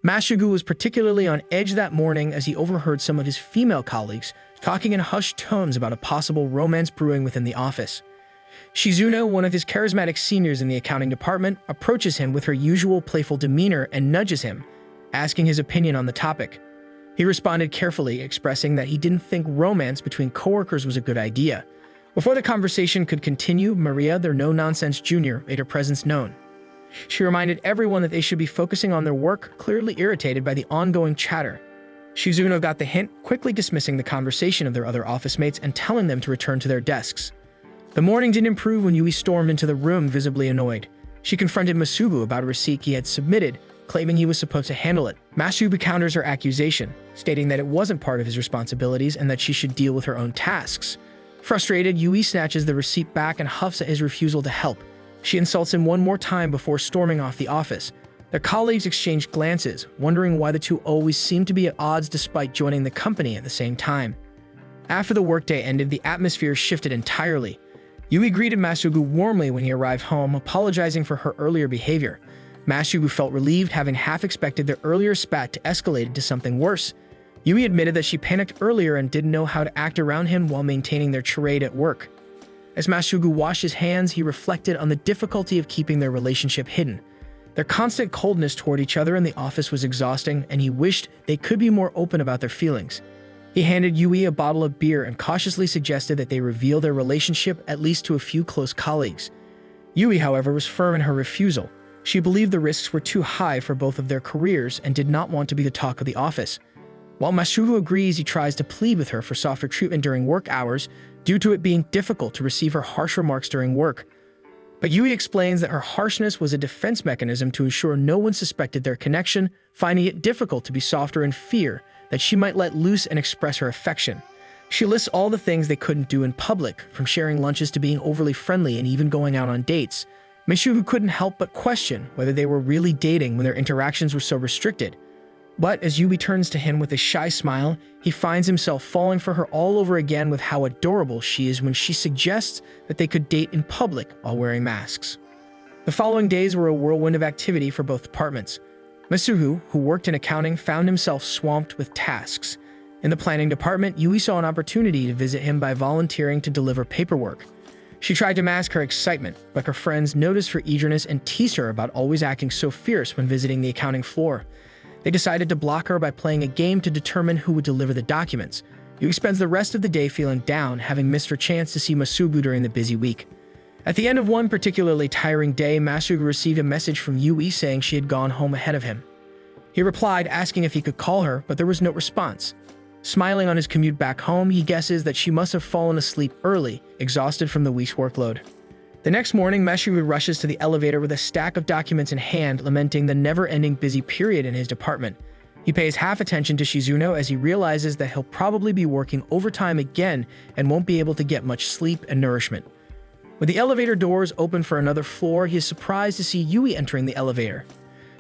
Masugu was particularly on edge that morning as he overheard some of his female colleagues talking in hushed tones about a possible romance brewing within the office. Shizuno, one of his charismatic seniors in the accounting department, approaches him with her usual playful demeanor and nudges him, asking his opinion on the topic. He responded carefully, expressing that he didn't think romance between coworkers was a good idea. Before the conversation could continue, Maria, their no-nonsense junior, made her presence known. She reminded everyone that they should be focusing on their work, clearly irritated by the ongoing chatter. Shizuno got the hint, quickly dismissing the conversation of their other office mates and telling them to return to their desks. The morning didn't improve when Yui stormed into the room, visibly annoyed. She confronted Masugu about a receipt he had submitted, claiming he was supposed to handle it. Masugu counters her accusation, stating that it wasn't part of his responsibilities and that she should deal with her own tasks. Frustrated, Yui snatches the receipt back and huffs at his refusal to help. She insults him one more time before storming off the office. Their colleagues exchange glances, wondering why the two always seem to be at odds despite joining the company at the same time. After the workday ended, the atmosphere shifted entirely. Yui greeted Masugu warmly when he arrived home, apologizing for her earlier behavior. Masugu felt relieved, having half expected their earlier spat to escalate into something worse. Yui admitted that she panicked earlier and didn't know how to act around him while maintaining their charade at work. As Masugu washed his hands, he reflected on the difficulty of keeping their relationship hidden. Their constant coldness toward each other in the office was exhausting, and he wished they could be more open about their feelings. He handed Yui a bottle of beer and cautiously suggested that they reveal their relationship at least to a few close colleagues. Yui, however, was firm in her refusal. She believed the risks were too high for both of their careers and did not want to be the talk of the office. While Masugu agrees, he tries to plead with her for softer treatment during work hours due to it being difficult to receive her harsh remarks during work. But Yui explains that her harshness was a defense mechanism to ensure no one suspected their connection, finding it difficult to be softer in fear that she might let loose and express her affection. She lists all the things they couldn't do in public, from sharing lunches to being overly friendly and even going out on dates. Masugu couldn't help but question whether they were really dating when their interactions were so restricted. But as Yui turns to him with a shy smile, he finds himself falling for her all over again with how adorable she is when she suggests that they could date in public while wearing masks. The following days were a whirlwind of activity for both departments. Masugu, who worked in accounting, found himself swamped with tasks. In the planning department, Yui saw an opportunity to visit him by volunteering to deliver paperwork. She tried to mask her excitement, but her friends noticed her eagerness and teased her about always acting so fierce when visiting the accounting floor. They decided to block her by playing a game to determine who would deliver the documents. Yui spends the rest of the day feeling down, having missed her chance to see Masugu during the busy week. At the end of one particularly tiring day, Masugu received a message from Yui saying she had gone home ahead of him. He replied, asking if he could call her, but there was no response. Smiling on his commute back home, he guesses that she must have fallen asleep early, exhausted from the week's workload. The next morning, Masugu rushes to the elevator with a stack of documents in hand, lamenting the never-ending busy period in his department. He pays half attention to Shizuno as he realizes that he'll probably be working overtime again and won't be able to get much sleep and nourishment. When the elevator doors open for another floor, he is surprised to see Yui entering the elevator.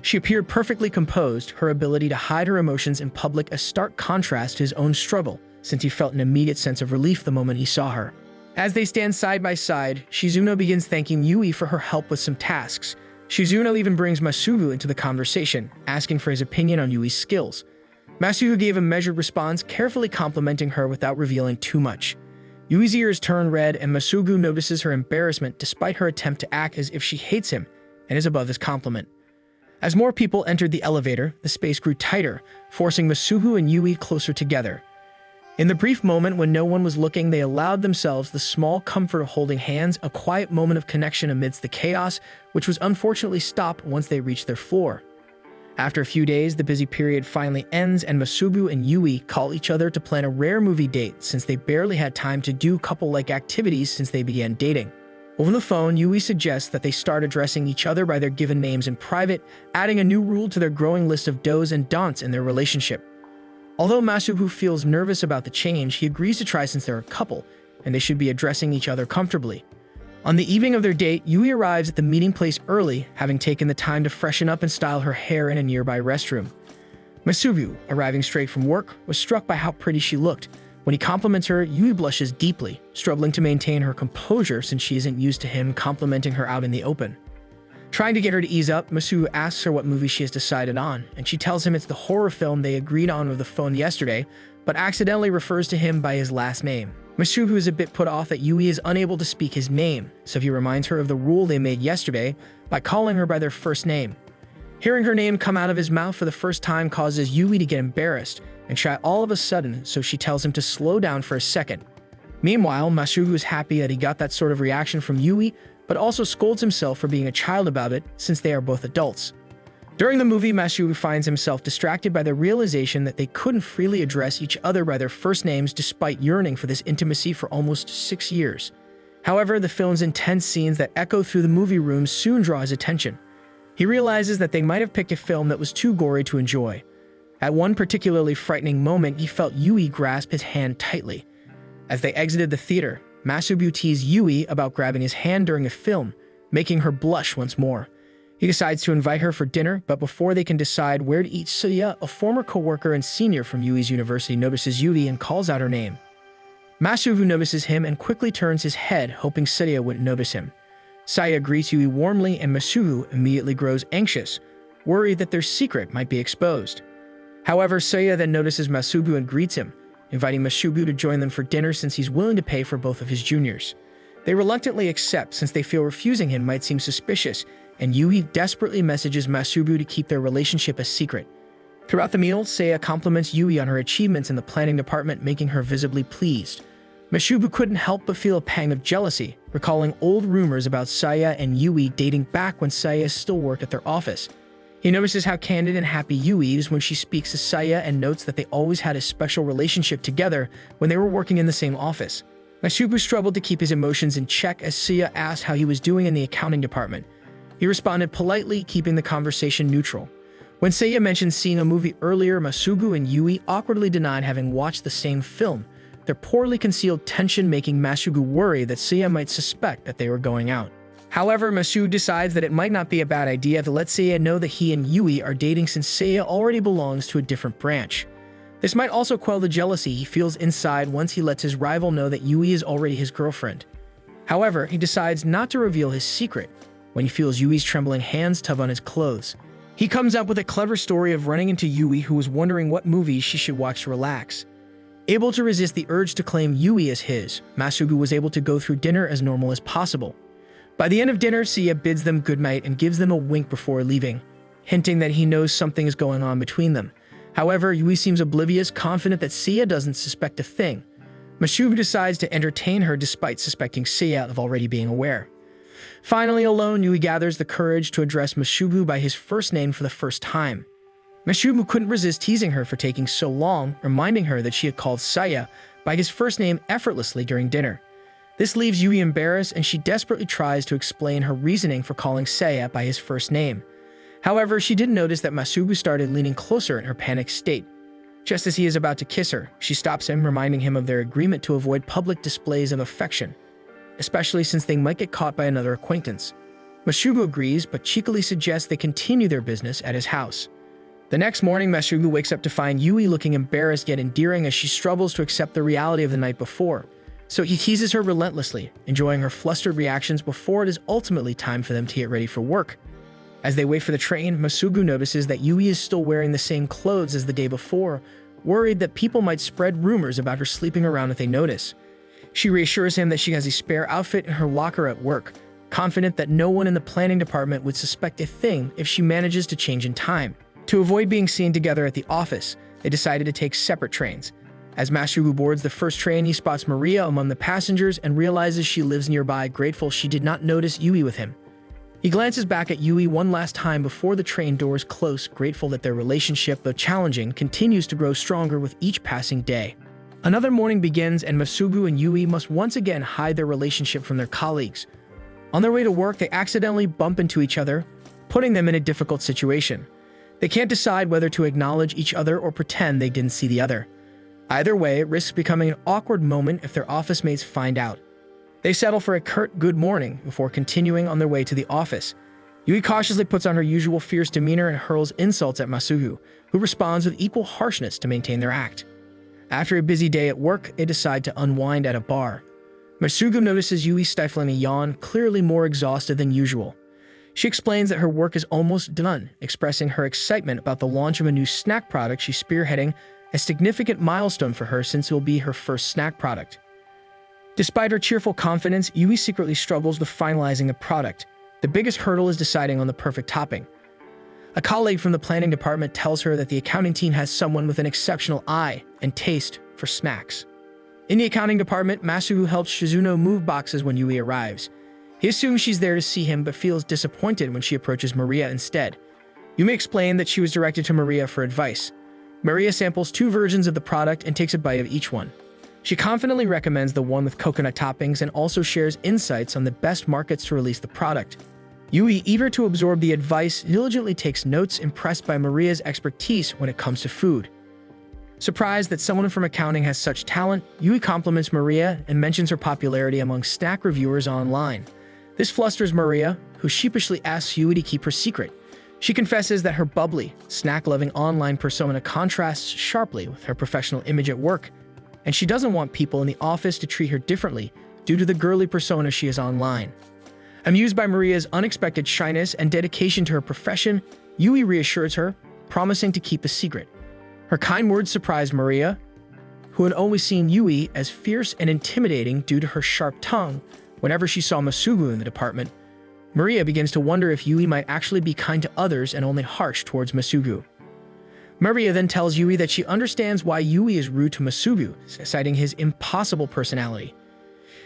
She appeared perfectly composed, her ability to hide her emotions in public a stark contrast to his own struggle, since he felt an immediate sense of relief the moment he saw her. As they stand side by side, Shizuno begins thanking Yui for her help with some tasks. Shizuno even brings Masugu into the conversation, asking for his opinion on Yui's skills. Masugu gave a measured response, carefully complimenting her without revealing too much. Yui's ears turn red, and Masugu notices her embarrassment despite her attempt to act as if she hates him and is above his compliment. As more people entered the elevator, the space grew tighter, forcing Masugu and Yui closer together. In the brief moment when no one was looking, they allowed themselves the small comfort of holding hands, a quiet moment of connection amidst the chaos, which was unfortunately stopped once they reached their floor. After a few days, the busy period finally ends, and Masugu and Yui call each other to plan a rare movie date since they barely had time to do couple-like activities since they began dating. Over the phone, Yui suggests that they start addressing each other by their given names in private, adding a new rule to their growing list of do's and don'ts in their relationship. Although Masugu feels nervous about the change, he agrees to try since they're a couple, and they should be addressing each other comfortably. On the evening of their date, Yui arrives at the meeting place early, having taken the time to freshen up and style her hair in a nearby restroom. Masugu, arriving straight from work, was struck by how pretty she looked. When he compliments her, Yui blushes deeply, struggling to maintain her composure since she isn't used to him complimenting her out in the open. Trying to get her to ease up, Masubu asks her what movie she has decided on, and she tells him it's the horror film they agreed on over the phone yesterday, but accidentally refers to him by his last name. Masubu is a bit put off that Yui is unable to speak his name, so he reminds her of the rule they made yesterday by calling her by their first name. Hearing her name come out of his mouth for the first time causes Yui to get embarrassed and shy all of a sudden, so she tells him to slow down for a second. Meanwhile, Masubu is happy that he got that sort of reaction from Yui, but also scolds himself for being a child about it since they are both adults. During the movie, Masubu finds himself distracted by the realization that they couldn't freely address each other by their first names despite yearning for this intimacy for almost 6 years. However, the film's intense scenes that echo through the movie room soon draw his attention. He realizes that they might have picked a film that was too gory to enjoy. At one particularly frightening moment, he felt Yui grasp his hand tightly. As they exited the theater, Masubu teased Yui about grabbing his hand during a film, making her blush once more. He decides to invite her for dinner, but before they can decide where to eat, Suya, a former co-worker and senior from Yui's university, notices Yui and calls out her name. Masubu notices him and quickly turns his head, hoping Suya wouldn't notice him. Saya greets Yui warmly, and Masubu immediately grows anxious, worried that their secret might be exposed. However, Suya then notices Masubu and greets him, inviting Masubu to join them for dinner since he's willing to pay for both of his juniors. They reluctantly accept since they feel refusing him might seem suspicious, and Yui desperately messages Masubu to keep their relationship a secret. Throughout the meal, Saya compliments Yui on her achievements in the planning department, making her visibly pleased. Masubu couldn't help but feel a pang of jealousy, recalling old rumors about Saya and Yui dating back when Saya still worked at their office. He notices how candid and happy Yui is when she speaks to Saya and notes that they always had a special relationship together when they were working in the same office. Masubu struggled to keep his emotions in check as Saya asked how he was doing in the accounting department. He responded politely, keeping the conversation neutral. When Saya mentioned seeing a movie earlier, Masubu and Yui awkwardly denied having watched the same film, their poorly concealed tension making Masubu worry that Saya might suspect that they were going out. However, Masubu decides that it might not be a bad idea to let Saya know that he and Yui are dating since Saya already belongs to a different branch. This might also quell the jealousy he feels inside once he lets his rival know that Yui is already his girlfriend. However, he decides not to reveal his secret when he feels Yui's trembling hands tug on his clothes. He comes up with a clever story of running into Yui, who was wondering what movies she should watch to relax. Able to resist the urge to claim Yui as his, Masubu was able to go through dinner as normal as possible. By the end of dinner, Sia bids them goodnight and gives them a wink before leaving, hinting that he knows something is going on between them. However, Yui seems oblivious, confident that Sia doesn't suspect a thing. Masubu decides to entertain her despite suspecting Sia of already being aware. Finally, alone, Yui gathers the courage to address Masubu by his first name for the first time. Masubu couldn't resist teasing her for taking so long, reminding her that she had called Saya by his first name effortlessly during dinner. This leaves Yui embarrassed, and she desperately tries to explain her reasoning for calling Saya by his first name. However, she didn't notice that Masubu started leaning closer in her panicked state. Just as he is about to kiss her, she stops him, reminding him of their agreement to avoid public displays of affection, especially since they might get caught by another acquaintance. Masubu agrees, but cheekily suggests they continue their business at his house. The next morning, Masubu wakes up to find Yui looking embarrassed yet endearing as she struggles to accept the reality of the night before. So he teases her relentlessly, enjoying her flustered reactions before it is ultimately time for them to get ready for work. As they wait for the train, Masubu notices that Yui is still wearing the same clothes as the day before, worried that people might spread rumors about her sleeping around if they notice. She reassures him that she has a spare outfit in her locker at work, confident that no one in the planning department would suspect a thing if she manages to change in time. To avoid being seen together at the office, they decided to take separate trains. As Masubu boards the first train, he spots Maria among the passengers and realizes she lives nearby, grateful she did not notice Yui with him. He glances back at Yui one last time before the train doors close, grateful that their relationship, though challenging, continues to grow stronger with each passing day. Another morning begins, and Masubu and Yui must once again hide their relationship from their colleagues. On their way to work, they accidentally bump into each other, putting them in a difficult situation. They can't decide whether to acknowledge each other or pretend they didn't see the other. Either way, it risks becoming an awkward moment if their office mates find out. They settle for a curt good morning before continuing on their way to the office. Yui cautiously puts on her usual fierce demeanor and hurls insults at Masubu, who responds with equal harshness to maintain their act. After a busy day at work, they decide to unwind at a bar. Masubu notices Yui stifling a yawn, clearly more exhausted than usual. She explains that her work is almost done, expressing her excitement about the launch of a new snack product she's spearheading, a significant milestone for her since it will be her first snack product. Despite her cheerful confidence, Yui secretly struggles with finalizing the product. The biggest hurdle is deciding on the perfect topping. A colleague from the planning department tells her that the accounting team has someone with an exceptional eye and taste for snacks. In the accounting department, Masugu helps Shizuno move boxes when Yui arrives. He assumes she's there to see him, but feels disappointed when she approaches Maria instead. Yumi explained that she was directed to Maria for advice. Maria samples 2 versions of the product and takes a bite of each one. She confidently recommends the one with coconut toppings and also shares insights on the best markets to release the product. Yui, eager to absorb the advice, diligently takes notes, impressed by Maria's expertise when it comes to food. Surprised that someone from accounting has such talent, Yui compliments Maria and mentions her popularity among snack reviewers online. This flusters Maria, who sheepishly asks Yui to keep her secret. She confesses that her bubbly, snack-loving online persona contrasts sharply with her professional image at work, and she doesn't want people in the office to treat her differently due to the girly persona she is online. Amused by Maria's unexpected shyness and dedication to her profession, Yui reassures her, promising to keep the secret. Her kind words surprised Maria, who had always seen Yui as fierce and intimidating due to her sharp tongue. Whenever she saw Masugu in the department, Maria begins to wonder if Yui might actually be kind to others and only harsh towards Masugu. Maria then tells Yui that she understands why Yui is rude to Masugu, citing his impossible personality.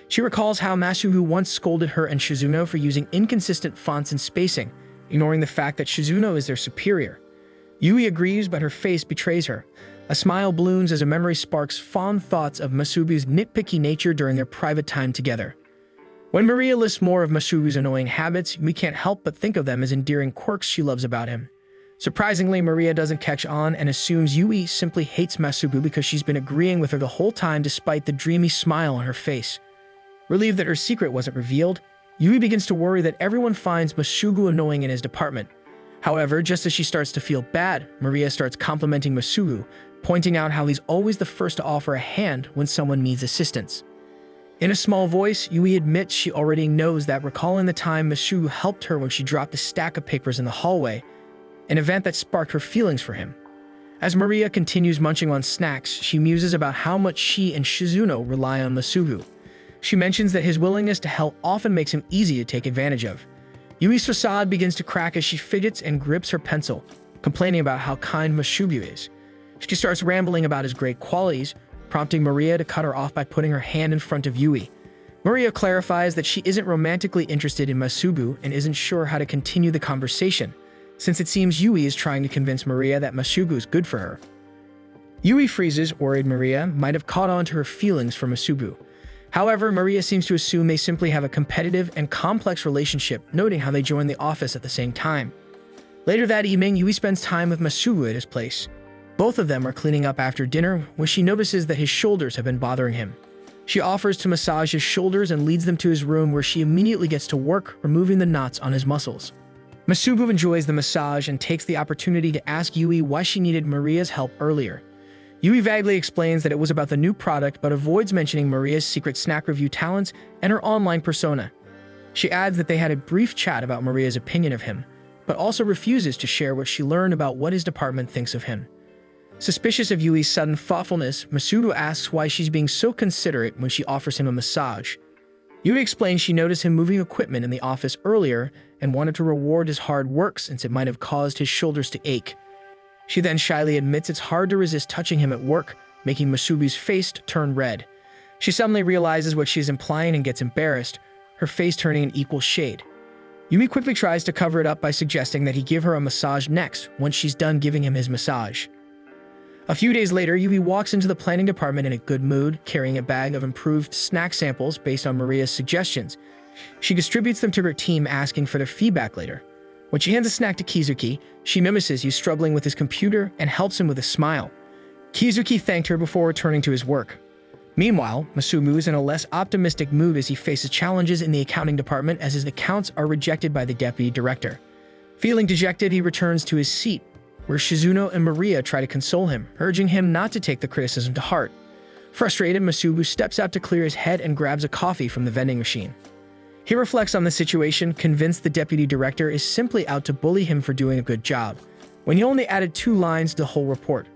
She recalls how Masugu once scolded her and Shizuno for using inconsistent fonts and spacing, ignoring the fact that Shizuno is their superior. Yui agrees, but her face betrays her. A smile blooms as a memory sparks fond thoughts of Masugu's nitpicky nature during their private time together. When Maria lists more of Masugu's annoying habits, we can't help but think of them as endearing quirks she loves about him. Surprisingly, Maria doesn't catch on and assumes Yui simply hates Masugu because she's been agreeing with her the whole time despite the dreamy smile on her face. Relieved that her secret wasn't revealed, Yui begins to worry that everyone finds Masugu annoying in his department. However, just as she starts to feel bad, Maria starts complimenting Masugu, pointing out how he's always the first to offer a hand when someone needs assistance. In a small voice, Yui admits she already knows that, recalling the time Masugu helped her when she dropped a stack of papers in the hallway, an event that sparked her feelings for him. As Maria continues munching on snacks, she muses about how much she and Shizuno rely on Masugu. She mentions that his willingness to help often makes him easy to take advantage of. Yui's facade begins to crack as she fidgets and grips her pencil, complaining about how kind Masugu is. She starts rambling about his great qualities, prompting Maria to cut her off by putting her hand in front of Yui. Maria clarifies that she isn't romantically interested in Masugu and isn't sure how to continue the conversation, since it seems Yui is trying to convince Maria that Masugu is good for her. Yui freezes, worried Maria might have caught on to her feelings for Masugu. However, Maria seems to assume they simply have a competitive and complex relationship, noting how they join the office at the same time. Later that evening, Yui spends time with Masugu at his place. Both of them are cleaning up after dinner when she notices that his shoulders have been bothering him. She offers to massage his shoulders and leads them to his room, where she immediately gets to work removing the knots on his muscles. Masugu enjoys the massage and takes the opportunity to ask Yui why she needed Maria's help earlier. Yui vaguely explains that it was about the new product, but avoids mentioning Maria's secret snack review talents and her online persona. She adds that they had a brief chat about Maria's opinion of him, but also refuses to share what she learned about what his department thinks of him. Suspicious of Yui's sudden thoughtfulness, Masugu asks why she's being so considerate when she offers him a massage. Yui explains she noticed him moving equipment in the office earlier and wanted to reward his hard work since it might have caused his shoulders to ache. She then shyly admits it's hard to resist touching him at work, making Masugu's face turn red. She suddenly realizes what she's implying and gets embarrassed, her face turning an equal shade. Yui quickly tries to cover it up by suggesting that he give her a massage next, once she's done giving him his massage. A few days later, Yui walks into the planning department in a good mood, carrying a bag of improved snack samples based on Maria's suggestions. She distributes them to her team, asking for their feedback later. When she hands a snack to Kizuki, she mimics he's struggling with his computer and helps him with a smile. Kizuki thanked her before returning to his work. Meanwhile, Masugu is in a less optimistic mood as he faces challenges in the accounting department as his accounts are rejected by the deputy director. Feeling dejected, he returns to his seat, where Shizuno and Maria try to console him, urging him not to take the criticism to heart. Frustrated, Masugu steps out to clear his head and grabs a coffee from the vending machine. He reflects on the situation, convinced the deputy director is simply out to bully him for doing a good job, when he only added 2 lines to the whole report.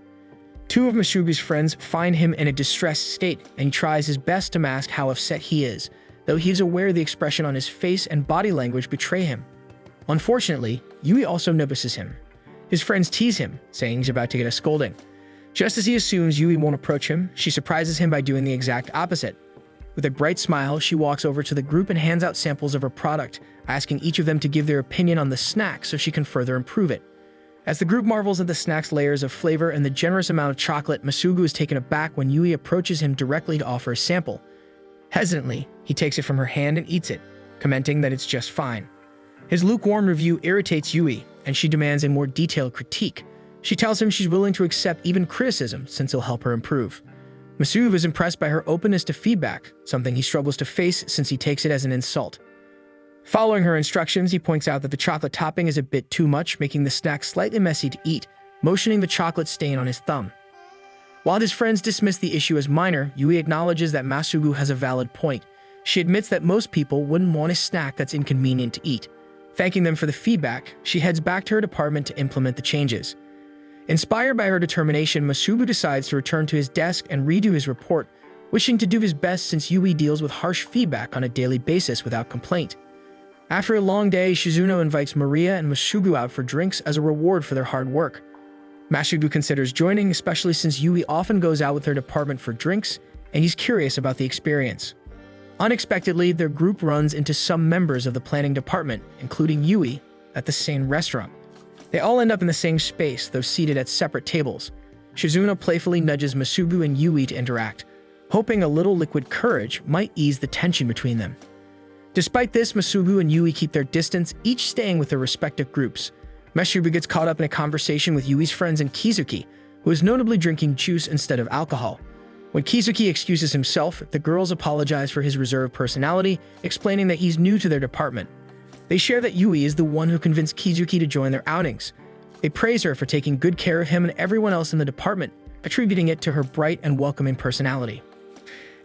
2 of Masugu's friends find him in a distressed state, and he tries his best to mask how upset he is, though he's aware the expression on his face and body language betray him. Unfortunately, Yui also notices him. His friends tease him, saying he's about to get a scolding. Just as he assumes Yui won't approach him, she surprises him by doing the exact opposite. With a bright smile, she walks over to the group and hands out samples of her product, asking each of them to give their opinion on the snack so she can further improve it. As the group marvels at the snack's layers of flavor and the generous amount of chocolate, Masugu is taken aback when Yui approaches him directly to offer a sample. Hesitantly, he takes it from her hand and eats it, commenting that it's just fine. His lukewarm review irritates Yui, and she demands a more detailed critique. She tells him she's willing to accept even criticism since it'll help her improve. Masugu is impressed by her openness to feedback, something he struggles to face since he takes it as an insult. Following her instructions, he points out that the chocolate topping is a bit too much, making the snack slightly messy to eat, motioning the chocolate stain on his thumb. While his friends dismiss the issue as minor, Yui acknowledges that Masugu has a valid point. She admits that most people wouldn't want a snack that's inconvenient to eat. Thanking them for the feedback, she heads back to her department to implement the changes. Inspired by her determination, Masugu decides to return to his desk and redo his report, wishing to do his best since Yui deals with harsh feedback on a daily basis without complaint. After a long day, Shizuno invites Maria and Masugu out for drinks as a reward for their hard work. Masugu considers joining, especially since Yui often goes out with her department for drinks, and he's curious about the experience. Unexpectedly, their group runs into some members of the planning department, including Yui, at the same restaurant. They all end up in the same space, though seated at separate tables. Shizuno playfully nudges Masugu and Yui to interact, hoping a little liquid courage might ease the tension between them. Despite this, Masugu and Yui keep their distance, each staying with their respective groups. Masugu gets caught up in a conversation with Yui's friends and Kizuki, who is notably drinking juice instead of alcohol. When Kizuki excuses himself, the girls apologize for his reserved personality, explaining that he's new to their department. They share that Yui is the one who convinced Kizuki to join their outings. They praise her for taking good care of him and everyone else in the department, attributing it to her bright and welcoming personality.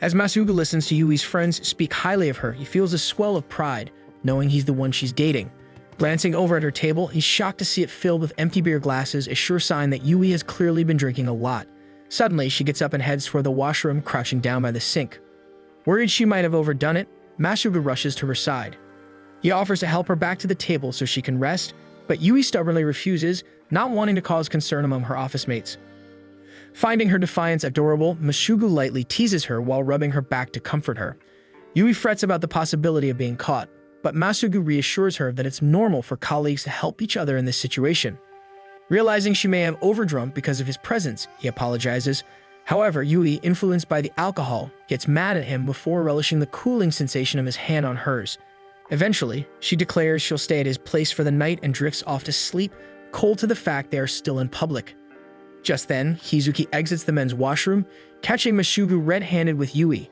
As Masugu listens to Yui's friends speak highly of her, he feels a swell of pride, knowing he's the one she's dating. Glancing over at her table, he's shocked to see it filled with empty beer glasses, a sure sign that Yui has clearly been drinking a lot. Suddenly, she gets up and heads toward the washroom, crouching down by the sink. Worried she might have overdone it, Masugu rushes to her side. He offers to help her back to the table so she can rest, but Yui stubbornly refuses, not wanting to cause concern among her office mates. Finding her defiance adorable, Masugu lightly teases her while rubbing her back to comfort her. Yui frets about the possibility of being caught, but Masugu reassures her that it's normal for colleagues to help each other in this situation. Realizing she may have overdrunk because of his presence, he apologizes. However, Yui, influenced by the alcohol, gets mad at him before relishing the cooling sensation of his hand on hers. Eventually, she declares she'll stay at his place for the night and drifts off to sleep, cold to the fact they are still in public. Just then, Kizuki exits the men's washroom, catching Masugu red-handed with Yui.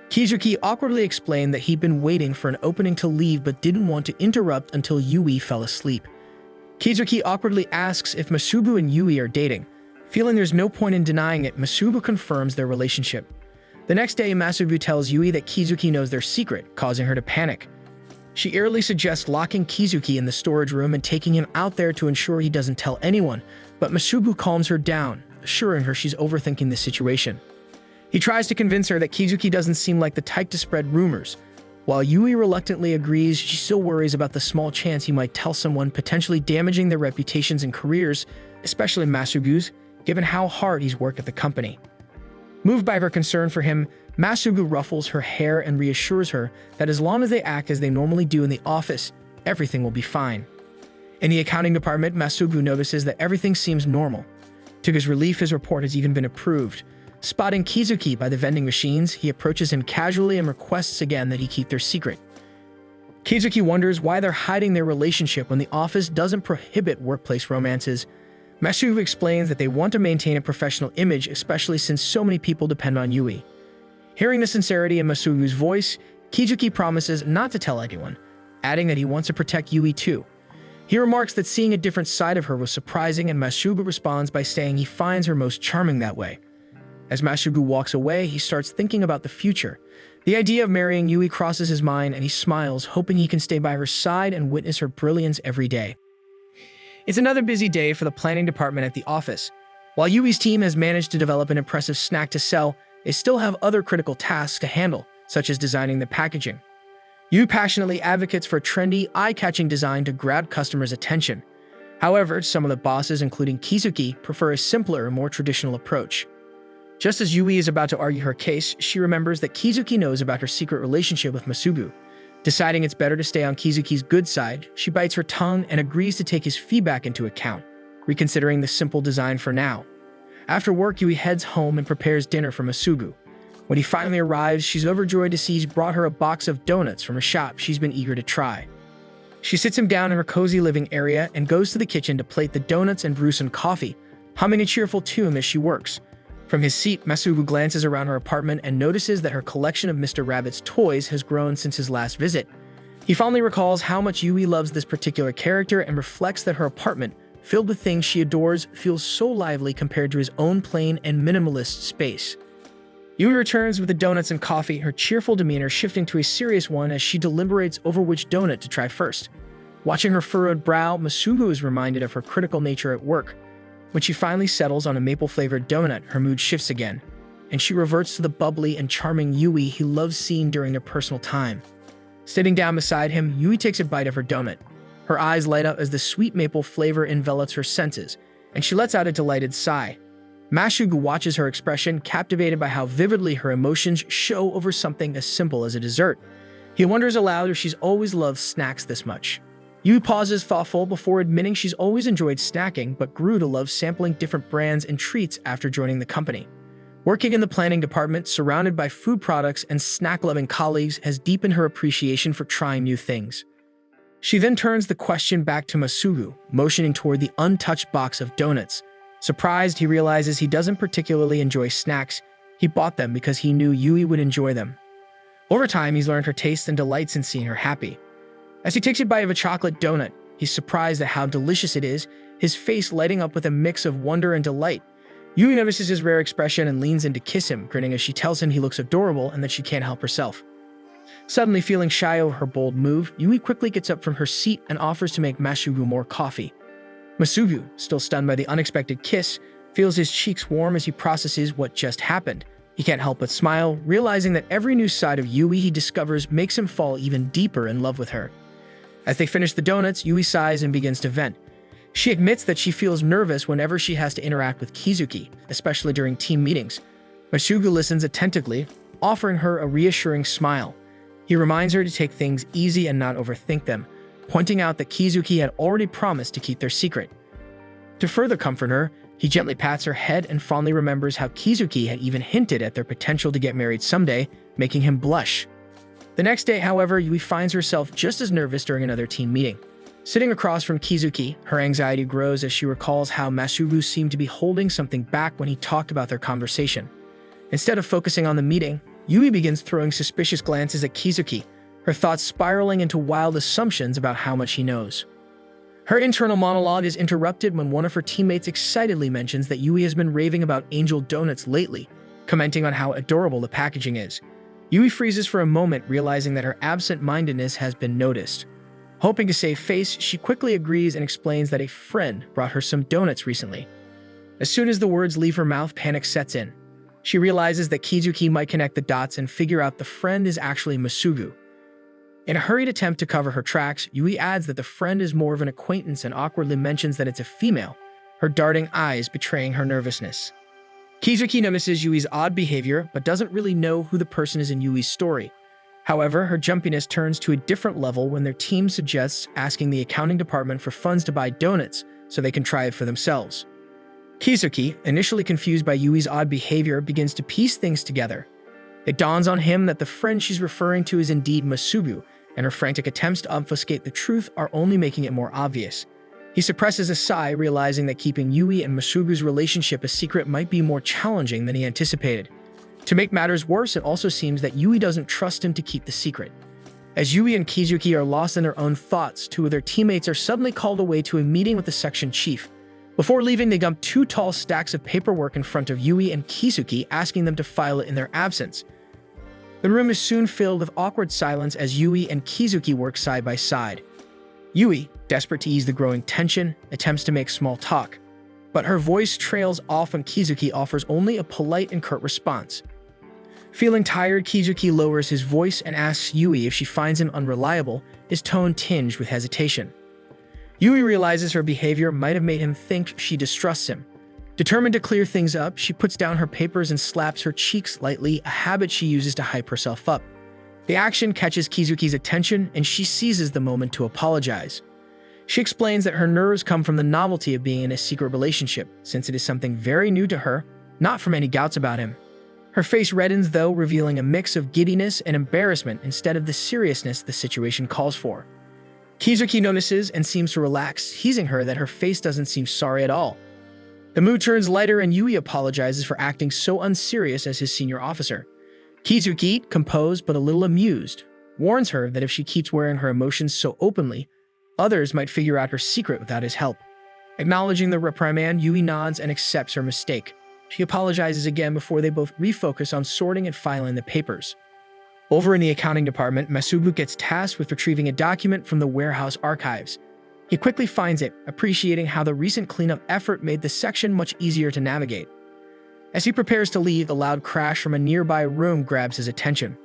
Kizuki awkwardly explained that he'd been waiting for an opening to leave but didn't want to interrupt until Yui fell asleep. Kizuki awkwardly asks if Masugu and Yui are dating. Feeling there's no point in denying it, Masugu confirms their relationship. The next day, Masugu tells Yui that Kizuki knows their secret, causing her to panic. She eerily suggests locking Kizuki in the storage room and taking him out there to ensure he doesn't tell anyone, but Masugu calms her down, assuring her she's overthinking the situation. He tries to convince her that Kizuki doesn't seem like the type to spread rumors. While Yui reluctantly agrees, she still worries about the small chance he might tell someone, potentially damaging their reputations and careers, especially Masugu's, given how hard he's worked at the company. Moved by her concern for him, Masugu ruffles her hair and reassures her that as long as they act as they normally do in the office, everything will be fine. In the accounting department, Masugu notices that everything seems normal. To his relief, his report has even been approved. Spotting Kizuki by the vending machines, he approaches him casually and requests again that he keep their secret. Kizuki wonders why they're hiding their relationship when the office doesn't prohibit workplace romances. Masugu explains that they want to maintain a professional image, especially since so many people depend on Yui. Hearing the sincerity in Masugu's voice, Kizuki promises not to tell anyone, adding that he wants to protect Yui too. He remarks that seeing a different side of her was surprising, and Masugu responds by saying he finds her most charming that way. As Masugu walks away, he starts thinking about the future. The idea of marrying Yui crosses his mind and he smiles, hoping he can stay by her side and witness her brilliance every day. It's another busy day for the planning department at the office. While Yui's team has managed to develop an impressive snack to sell, they still have other critical tasks to handle, such as designing the packaging. Yui passionately advocates for a trendy, eye-catching design to grab customers' attention. However, some of the bosses, including Kizuki, prefer a simpler, more traditional approach. Just as Yui is about to argue her case, she remembers that Kizuki knows about her secret relationship with Masugu. Deciding it's better to stay on Kizuki's good side, she bites her tongue and agrees to take his feedback into account, reconsidering the simple design for now. After work, Yui heads home and prepares dinner for Masugu. When he finally arrives, she's overjoyed to see he's brought her a box of donuts from a shop she's been eager to try. She sits him down in her cozy living area and goes to the kitchen to plate the donuts and brew some coffee, humming a cheerful tune as she works. From his seat, Masugu glances around her apartment and notices that her collection of Mr. Rabbit's toys has grown since his last visit. He fondly recalls how much Yui loves this particular character and reflects that her apartment, filled with things she adores, feels so lively compared to his own plain and minimalist space. Yui returns with the donuts and coffee, her cheerful demeanor shifting to a serious one as she deliberates over which donut to try first. Watching her furrowed brow, Masugu is reminded of her critical nature at work. When she finally settles on a maple-flavored donut, her mood shifts again, and she reverts to the bubbly and charming Yui he loves seeing during their personal time. Sitting down beside him, Yui takes a bite of her donut. Her eyes light up as the sweet maple flavor envelops her senses, and she lets out a delighted sigh. Masugu watches her expression, captivated by how vividly her emotions show over something as simple as a dessert. He wonders aloud if she's always loved snacks this much. Yui pauses thoughtful before admitting she's always enjoyed snacking but grew to love sampling different brands and treats after joining the company. Working in the planning department, surrounded by food products and snack-loving colleagues, has deepened her appreciation for trying new things. She then turns the question back to Masugu, motioning toward the untouched box of donuts. Surprised, he realizes he doesn't particularly enjoy snacks. He bought them because he knew Yui would enjoy them. Over time, he's learned her tastes and delights in seeing her happy. As he takes a bite of a chocolate donut, he's surprised at how delicious it is, his face lighting up with a mix of wonder and delight. Yui notices his rare expression and leans in to kiss him, grinning as she tells him he looks adorable and that she can't help herself. Suddenly feeling shy over her bold move, Yui quickly gets up from her seat and offers to make Masugu more coffee. Masugu, still stunned by the unexpected kiss, feels his cheeks warm as he processes what just happened. He can't help but smile, realizing that every new side of Yui he discovers makes him fall even deeper in love with her. As they finish the donuts, Yui sighs and begins to vent. She admits that she feels nervous whenever she has to interact with Kizuki, especially during team meetings. Masugu listens attentively, offering her a reassuring smile. He reminds her to take things easy and not overthink them, pointing out that Kizuki had already promised to keep their secret. To further comfort her, he gently pats her head and fondly remembers how Kizuki had even hinted at their potential to get married someday, making him blush. The next day, however, Yui finds herself just as nervous during another team meeting. Sitting across from Kizuki, her anxiety grows as she recalls how Masugu seemed to be holding something back when he talked about their conversation. Instead of focusing on the meeting, Yui begins throwing suspicious glances at Kizuki, her thoughts spiraling into wild assumptions about how much he knows. Her internal monologue is interrupted when one of her teammates excitedly mentions that Yui has been raving about Angel Donuts lately, commenting on how adorable the packaging is. Yui freezes for a moment, realizing that her absent-mindedness has been noticed. Hoping to save face, she quickly agrees and explains that a friend brought her some donuts recently. As soon as the words leave her mouth, panic sets in. She realizes that Kizuki might connect the dots and figure out the friend is actually Masugu. In a hurried attempt to cover her tracks, Yui adds that the friend is more of an acquaintance and awkwardly mentions that it's a female, her darting eyes betraying her nervousness. Kizuki notices Yui's odd behavior, but doesn't really know who the person is in Yui's story. However, her jumpiness turns to a different level when their team suggests asking the accounting department for funds to buy donuts so they can try it for themselves. Kizuki, initially confused by Yui's odd behavior, begins to piece things together. It dawns on him that the friend she's referring to is indeed Masugu, and her frantic attempts to obfuscate the truth are only making it more obvious. He suppresses a sigh, realizing that keeping Yui and Masugu's relationship a secret might be more challenging than he anticipated. To make matters worse, it also seems that Yui doesn't trust him to keep the secret. As Yui and Kizuki are lost in their own thoughts, two of their teammates are suddenly called away to a meeting with the section chief. Before leaving, they dump 2 tall stacks of paperwork in front of Yui and Kizuki, asking them to file it in their absence. The room is soon filled with awkward silence as Yui and Kizuki work side by side. Yui, desperate to ease the growing tension, attempts to make small talk, but her voice trails off when Kizuki offers only a polite and curt response. Feeling tired, Kizuki lowers his voice and asks Yui if she finds him unreliable, his tone tinged with hesitation. Yui realizes her behavior might have made him think she distrusts him. Determined to clear things up, she puts down her papers and slaps her cheeks lightly, a habit she uses to hype herself up. The action catches Kizuki's attention, and she seizes the moment to apologize. She explains that her nerves come from the novelty of being in a secret relationship, since it is something very new to her, not from any doubts about him. Her face reddens, though, revealing a mix of giddiness and embarrassment instead of the seriousness the situation calls for. Kizuki notices and seems to relax, teasing her that her face doesn't seem sorry at all. The mood turns lighter and Yui apologizes for acting so unserious as his senior officer. Kizuki, composed but a little amused, warns her that if she keeps wearing her emotions so openly, others might figure out her secret without his help. Acknowledging the reprimand, Yui nods and accepts her mistake. She apologizes again before they both refocus on sorting and filing the papers. Over in the accounting department, Masubu gets tasked with retrieving a document from the warehouse archives. He quickly finds it, appreciating how the recent cleanup effort made the section much easier to navigate. As he prepares to leave, a loud crash from a nearby room grabs his attention.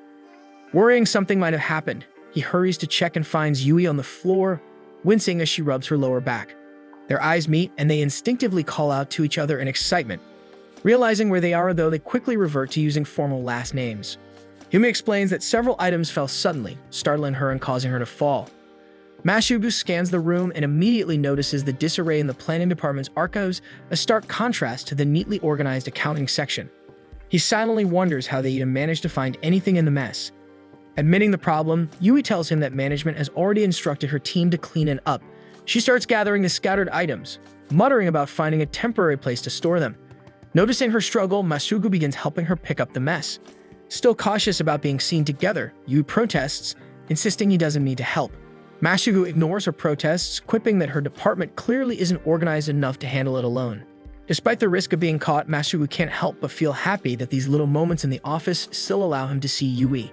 Worrying something might have happened, he hurries to check and finds Yui on the floor, wincing as she rubs her lower back. Their eyes meet, and they instinctively call out to each other in excitement. Realizing where they are, though, they quickly revert to using formal last names. Yumi explains that several items fell suddenly, startling her and causing her to fall. Masubu scans the room and immediately notices the disarray in the planning department's archives, a stark contrast to the neatly organized accounting section. He silently wonders how they even managed to find anything in the mess. Admitting the problem, Yui tells him that management has already instructed her team to clean it up. She starts gathering the scattered items, muttering about finding a temporary place to store them. Noticing her struggle, Masubu begins helping her pick up the mess. Still cautious about being seen together, Yui protests, insisting he doesn't need to help. Masubu ignores her protests, quipping that her department clearly isn't organized enough to handle it alone. Despite the risk of being caught, Masubu can't help but feel happy that these little moments in the office still allow him to see Yui.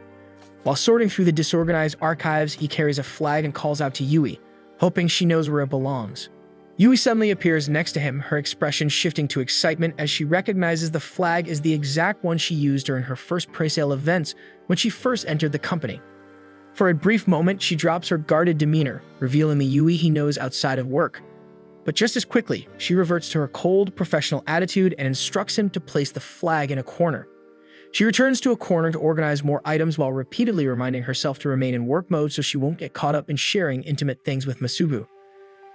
While sorting through the disorganized archives, he carries a flag and calls out to Yui, hoping she knows where it belongs. Yui suddenly appears next to him, her expression shifting to excitement as she recognizes the flag is the exact one she used during her first presale events when she first entered the company. For a brief moment, she drops her guarded demeanor, revealing the Yui he knows outside of work. But just as quickly, she reverts to her cold, professional attitude and instructs him to place the flag in a corner. She returns to a corner to organize more items while repeatedly reminding herself to remain in work mode so she won't get caught up in sharing intimate things with Masubu.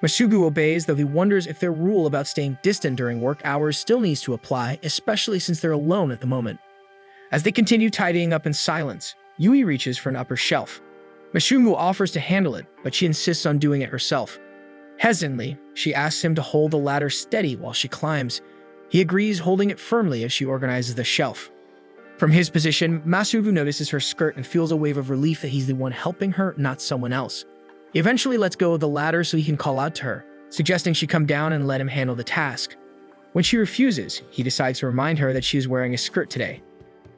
Masubu obeys, though he wonders if their rule about staying distant during work hours still needs to apply, especially since they're alone at the moment. As they continue tidying up in silence, Yui reaches for an upper shelf. Masubu offers to handle it, but she insists on doing it herself. Hesitantly, she asks him to hold the ladder steady while she climbs. He agrees, holding it firmly as she organizes the shelf. From his position, Masubu notices her skirt and feels a wave of relief that he's the one helping her, not someone else. He eventually lets go of the ladder so he can call out to her, suggesting she come down and let him handle the task. When she refuses, he decides to remind her that she is wearing a skirt today.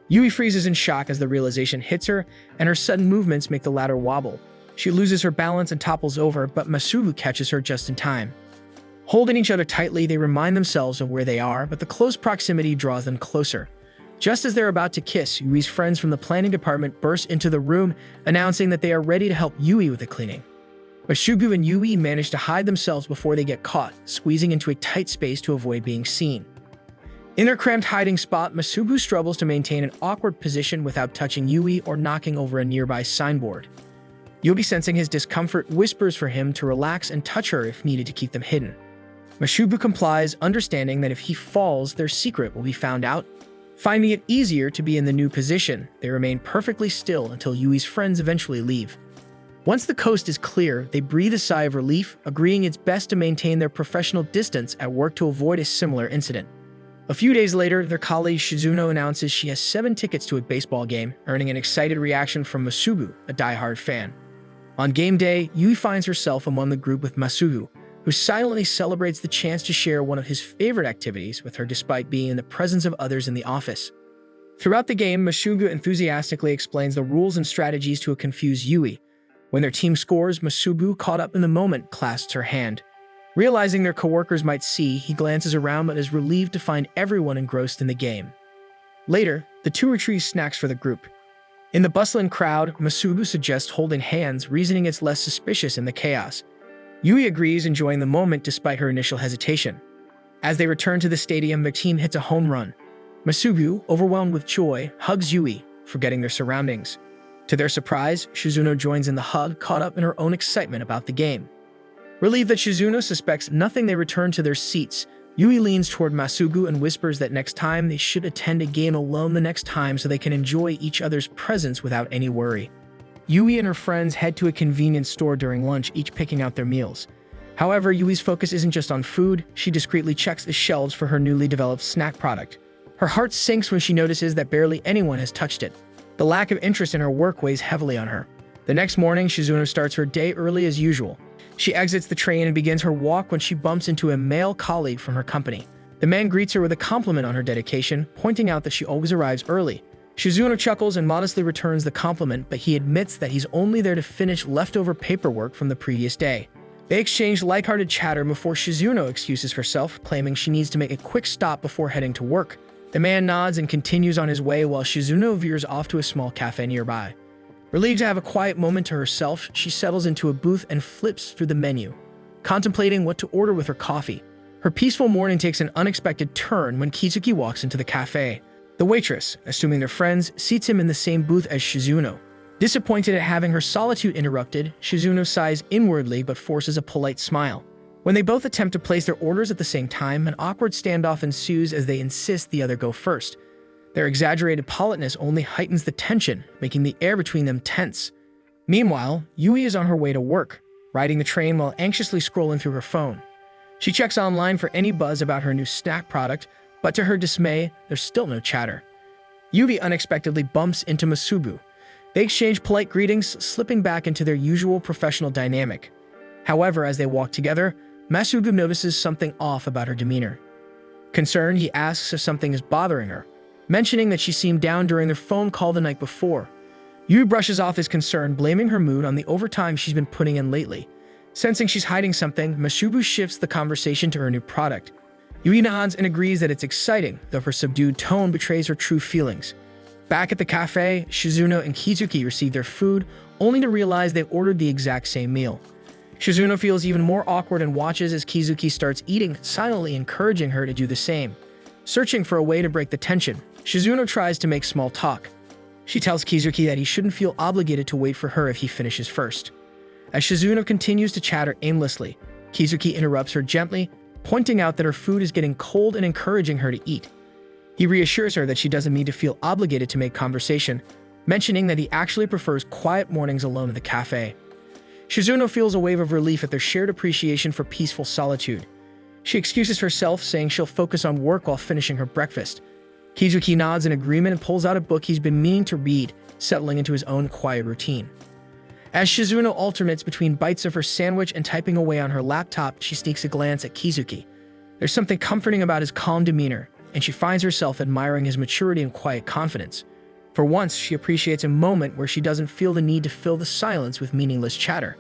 Yui freezes in shock as the realization hits her, and her sudden movements make the ladder wobble. She loses her balance and topples over, but Masubu catches her just in time. Holding each other tightly, they remind themselves of where they are, but the close proximity draws them closer. Just as they're about to kiss, Yui's friends from the planning department burst into the room, announcing that they are ready to help Yui with the cleaning. Masubu and Yui manage to hide themselves before they get caught, squeezing into a tight space to avoid being seen. In their cramped hiding spot, Masubu struggles to maintain an awkward position without touching Yui or knocking over a nearby signboard. Yui, sensing his discomfort, whispers for him to relax and touch her if needed to keep them hidden. Masubu complies, understanding that if he falls, their secret will be found out. Finding it easier to be in the new position, they remain perfectly still until Yui's friends eventually leave. Once the coast is clear, they breathe a sigh of relief, agreeing it's best to maintain their professional distance at work to avoid a similar incident. A few days later, their colleague Shizuno announces she has 7 tickets to a baseball game, earning an excited reaction from Masubu, a diehard fan. On game day, Yui finds herself among the group with Masubu, who silently celebrates the chance to share one of his favorite activities with her despite being in the presence of others in the office. Throughout the game, Masugu enthusiastically explains the rules and strategies to a confused Yui. When their team scores, Masugu, caught up in the moment, clasps her hand. Realizing their coworkers might see, he glances around but is relieved to find everyone engrossed in the game. Later, the two retrieve snacks for the group. In the bustling crowd, Masugu suggests holding hands, reasoning it's less suspicious in the chaos. Yui agrees, enjoying the moment despite her initial hesitation. As they return to the stadium, their team hits a home run. Masugu, overwhelmed with joy, hugs Yui, forgetting their surroundings. To their surprise, Shizuno joins in the hug, caught up in her own excitement about the game. Relieved that Shizuno suspects nothing, they return to their seats. Yui leans toward Masugu and whispers that next time they should attend a game alone the next time so they can enjoy each other's presence without any worry. Yui and her friends head to a convenience store during lunch, each picking out their meals. However, Yui's focus isn't just on food. She discreetly checks the shelves for her newly developed snack product. Her heart sinks when she notices that barely anyone has touched it. The lack of interest in her work weighs heavily on her. The next morning, Shizuno starts her day early as usual. She exits the train and begins her walk when she bumps into a male colleague from her company. The man greets her with a compliment on her dedication, pointing out that she always arrives early. Shizuno chuckles and modestly returns the compliment, but he admits that he's only there to finish leftover paperwork from the previous day. They exchange lighthearted chatter before Shizuno excuses herself, claiming she needs to make a quick stop before heading to work. The man nods and continues on his way while Shizuno veers off to a small cafe nearby. Relieved to have a quiet moment to herself, she settles into a booth and flips through the menu, contemplating what to order with her coffee. Her peaceful morning takes an unexpected turn when Kizuki walks into the cafe. The waitress, assuming they're friends, seats him in the same booth as Shizuno. Disappointed at having her solitude interrupted, Shizuno sighs inwardly but forces a polite smile. When they both attempt to place their orders at the same time, an awkward standoff ensues as they insist the other go first. Their exaggerated politeness only heightens the tension, making the air between them tense. Meanwhile, Yui is on her way to work, riding the train while anxiously scrolling through her phone. She checks online for any buzz about her new snack product, but to her dismay, there's still no chatter. Yui unexpectedly bumps into Masugu. They exchange polite greetings, slipping back into their usual professional dynamic. However, as they walk together, Masugu notices something off about her demeanor. Concerned, he asks if something is bothering her, mentioning that she seemed down during their phone call the night before. Yui brushes off his concern, blaming her mood on the overtime she's been putting in lately. Sensing she's hiding something, Masugu shifts the conversation to her new product. Yui nods and agrees that it's exciting, though her subdued tone betrays her true feelings. Back at the cafe, Shizuno and Kizuki receive their food, only to realize they ordered the exact same meal. Shizuno feels even more awkward and watches as Kizuki starts eating, silently encouraging her to do the same. Searching for a way to break the tension, Shizuno tries to make small talk. She tells Kizuki that he shouldn't feel obligated to wait for her if he finishes first. As Shizuno continues to chatter aimlessly, Kizuki interrupts her gently, pointing out that her food is getting cold and encouraging her to eat. He reassures her that she doesn't need to feel obligated to make conversation, mentioning that he actually prefers quiet mornings alone at the cafe. Shizuno feels a wave of relief at their shared appreciation for peaceful solitude. She excuses herself, saying she'll focus on work while finishing her breakfast. Kizuki nods in agreement and pulls out a book he's been meaning to read, settling into his own quiet routine. As Shizuno alternates between bites of her sandwich and typing away on her laptop, she sneaks a glance at Kizuki. There's something comforting about his calm demeanor, and she finds herself admiring his maturity and quiet confidence. For once, she appreciates a moment where she doesn't feel the need to fill the silence with meaningless chatter.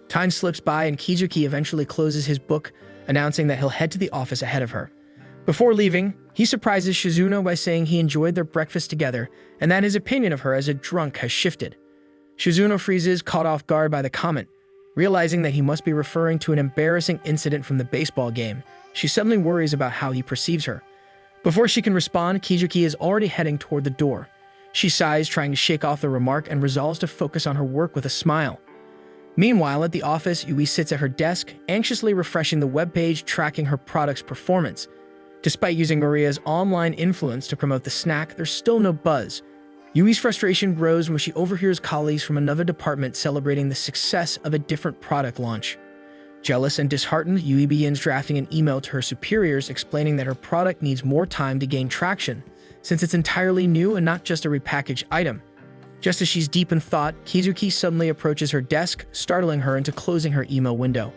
Time slips by and Kizuki eventually closes his book, announcing that he'll head to the office ahead of her. Before leaving, he surprises Shizuno by saying he enjoyed their breakfast together and that his opinion of her as a drunk has shifted. Shizuno freezes, caught off guard by the comment. Realizing that he must be referring to an embarrassing incident from the baseball game, she suddenly worries about how he perceives her. Before she can respond, Kizuki is already heading toward the door. She sighs, trying to shake off the remark, and resolves to focus on her work with a smile. Meanwhile, at the office, Yui sits at her desk, anxiously refreshing the webpage tracking her product's performance. Despite using Maria's online influence to promote the snack, there's still no buzz. Yui's frustration grows when she overhears colleagues from another department celebrating the success of a different product launch. Jealous and disheartened, Yui begins drafting an email to her superiors explaining that her product needs more time to gain traction, since it's entirely new and not just a repackaged item. Just as she's deep in thought, Kizuki suddenly approaches her desk, startling her into closing her email window.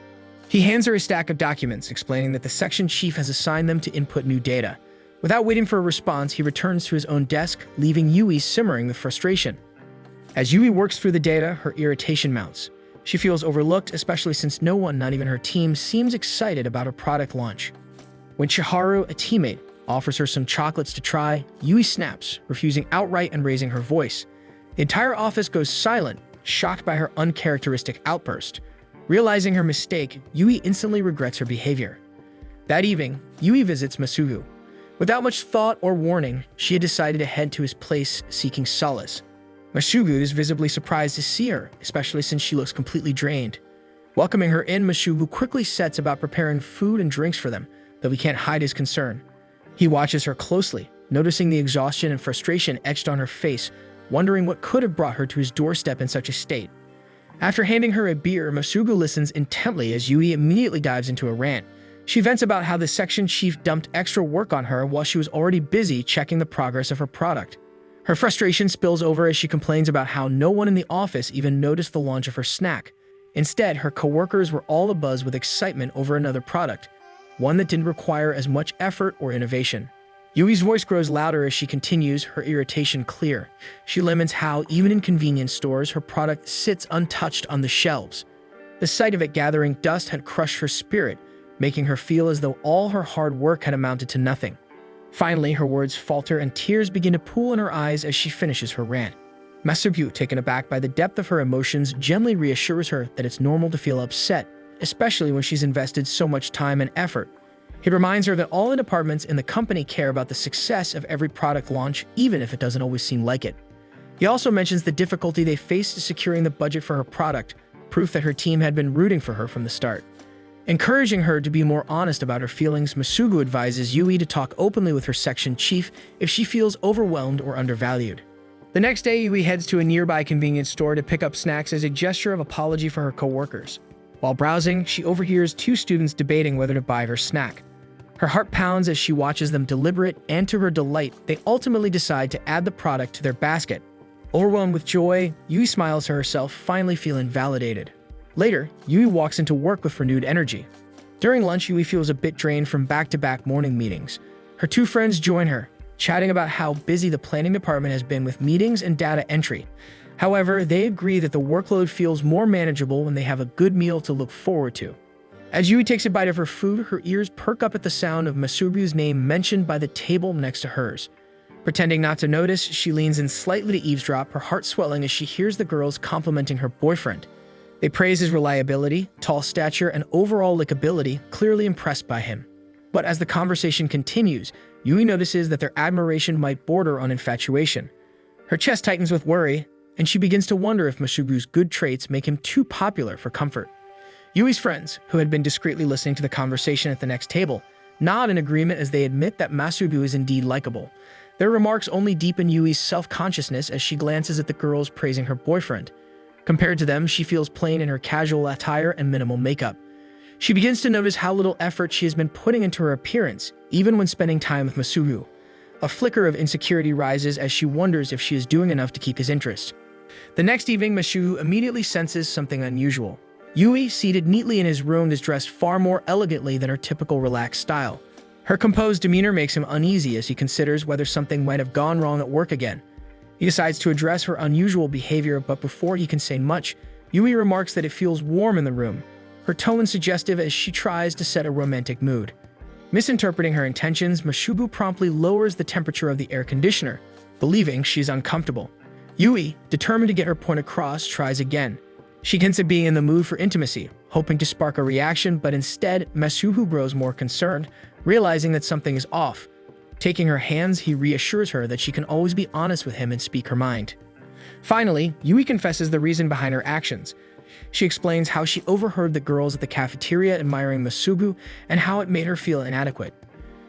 He hands her a stack of documents, explaining that the section chief has assigned them to input new data. Without waiting for a response, he returns to his own desk, leaving Yui simmering with frustration. As Yui works through the data, her irritation mounts. She feels overlooked, especially since no one, not even her team, seems excited about her product launch. When Chiharu, a teammate, offers her some chocolates to try, Yui snaps, refusing outright and raising her voice. The entire office goes silent, shocked by her uncharacteristic outburst. Realizing her mistake, Yui instantly regrets her behavior. That evening, Yui visits Masugu. Without much thought or warning, she had decided to head to his place seeking solace. Masugu is visibly surprised to see her, especially since she looks completely drained. Welcoming her in, Masugu quickly sets about preparing food and drinks for them, though he can't hide his concern. He watches her closely, noticing the exhaustion and frustration etched on her face, wondering what could have brought her to his doorstep in such a state. After handing her a beer, Masugu listens intently as Yui immediately dives into a rant. She vents about how the section chief dumped extra work on her while she was already busy checking the progress of her product. Her frustration spills over as she complains about how no one in the office even noticed the launch of her snack. Instead, her coworkers were all abuzz with excitement over another product, one that didn't require as much effort or innovation. Yui's voice grows louder as she continues, her irritation clear. She laments how, even in convenience stores, her product sits untouched on the shelves. The sight of it gathering dust had crushed her spirit, making her feel as though all her hard work had amounted to nothing. Finally, her words falter and tears begin to pool in her eyes as she finishes her rant. Masugu, taken aback by the depth of her emotions, gently reassures her that it's normal to feel upset, especially when she's invested so much time and effort. He reminds her that all the departments in the company care about the success of every product launch, even if it doesn't always seem like it. He also mentions the difficulty they faced securing the budget for her product, proof that her team had been rooting for her from the start. Encouraging her to be more honest about her feelings, Masugu advises Yui to talk openly with her section chief if she feels overwhelmed or undervalued. The next day, Yui heads to a nearby convenience store to pick up snacks as a gesture of apology for her coworkers. While browsing, she overhears two students debating whether to buy her snack. Her heart pounds as she watches them deliberate, and to her delight, they ultimately decide to add the product to their basket. Overwhelmed with joy, Yui smiles to herself, finally feeling validated. Later, Yui walks into work with renewed energy. During lunch, Yui feels a bit drained from back-to-back morning meetings. Her two friends join her, chatting about how busy the planning department has been with meetings and data entry. However, they agree that the workload feels more manageable when they have a good meal to look forward to. As Yui takes a bite of her food, her ears perk up at the sound of Masugu's name mentioned by the table next to hers. Pretending not to notice, she leans in slightly to eavesdrop, her heart swelling as she hears the girls complimenting her boyfriend. They praise his reliability, tall stature, and overall likability, clearly impressed by him. But as the conversation continues, Yui notices that their admiration might border on infatuation. Her chest tightens with worry, and she begins to wonder if Masugu's good traits make him too popular for comfort. Yui's friends, who had been discreetly listening to the conversation at the next table, nod in agreement as they admit that Masugu is indeed likable. Their remarks only deepen Yui's self-consciousness as she glances at the girls praising her boyfriend. Compared to them, she feels plain in her casual attire and minimal makeup. She begins to notice how little effort she has been putting into her appearance, even when spending time with Masugu. A flicker of insecurity rises as she wonders if she is doing enough to keep his interest. The next evening, Masugu immediately senses something unusual. Yui, seated neatly in his room, is dressed far more elegantly than her typical relaxed style. Her composed demeanor makes him uneasy as he considers whether something might have gone wrong at work again. He decides to address her unusual behavior, but before he can say much, Yui remarks that it feels warm in the room, her tone suggestive as she tries to set a romantic mood. Misinterpreting her intentions, Masugu promptly lowers the temperature of the air conditioner, believing she's uncomfortable. Yui, determined to get her point across, tries again. She hints at being in the mood for intimacy, hoping to spark a reaction, but instead, Masugu grows more concerned, realizing that something is off. Taking her hands, he reassures her that she can always be honest with him and speak her mind. Finally, Yui confesses the reason behind her actions. She explains how she overheard the girls at the cafeteria admiring Masugu and how it made her feel inadequate.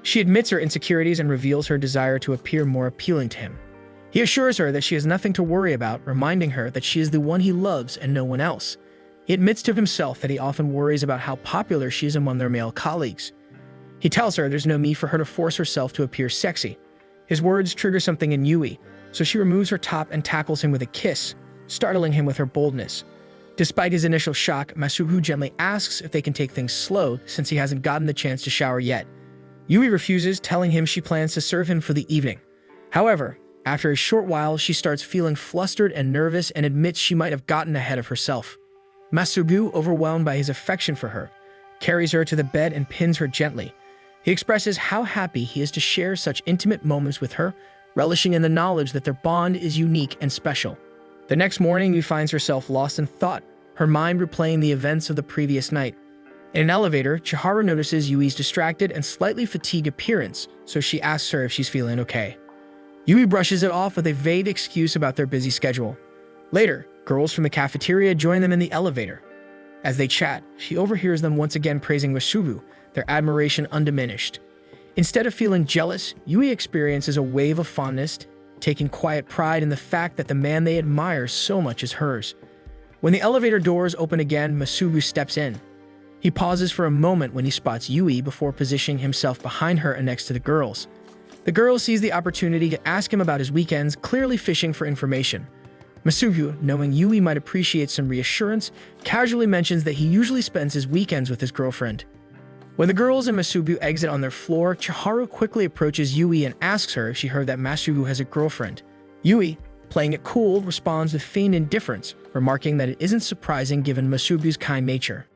She admits her insecurities and reveals her desire to appear more appealing to him. He assures her that she has nothing to worry about, reminding her that she is the one he loves and no one else. He admits to himself that he often worries about how popular she is among their male colleagues. He tells her there's no need for her to force herself to appear sexy. His words trigger something in Yui, so she removes her top and tackles him with a kiss, startling him with her boldness. Despite his initial shock, Masugu gently asks if they can take things slow since he hasn't gotten the chance to shower yet. Yui refuses, telling him she plans to serve him for the evening. However, after a short while, she starts feeling flustered and nervous and admits she might have gotten ahead of herself. Masubu, overwhelmed by his affection for her, carries her to the bed and pins her gently. He expresses how happy he is to share such intimate moments with her, relishing in the knowledge that their bond is unique and special. The next morning, Yui finds herself lost in thought, her mind replaying the events of the previous night. In an elevator, Chiharu notices Yui's distracted and slightly fatigued appearance, so she asks her if she's feeling okay. Yui brushes it off with a vague excuse about their busy schedule. Later, girls from the cafeteria join them in the elevator. As they chat, she overhears them once again praising Masubu, their admiration undiminished. Instead of feeling jealous, Yui experiences a wave of fondness, taking quiet pride in the fact that the man they admire so much is hers. When the elevator doors open again, Masubu steps in. He pauses for a moment when he spots Yui before positioning himself behind her and next to the girls. The girl sees the opportunity to ask him about his weekends, clearly fishing for information. Masubu, knowing Yui might appreciate some reassurance, casually mentions that he usually spends his weekends with his girlfriend. When the girls and Masubu exit on their floor, Chiharu quickly approaches Yui and asks her if she heard that Masubu has a girlfriend. Yui, playing it cool, responds with feigned indifference, remarking that it isn't surprising given Masubu's kind nature.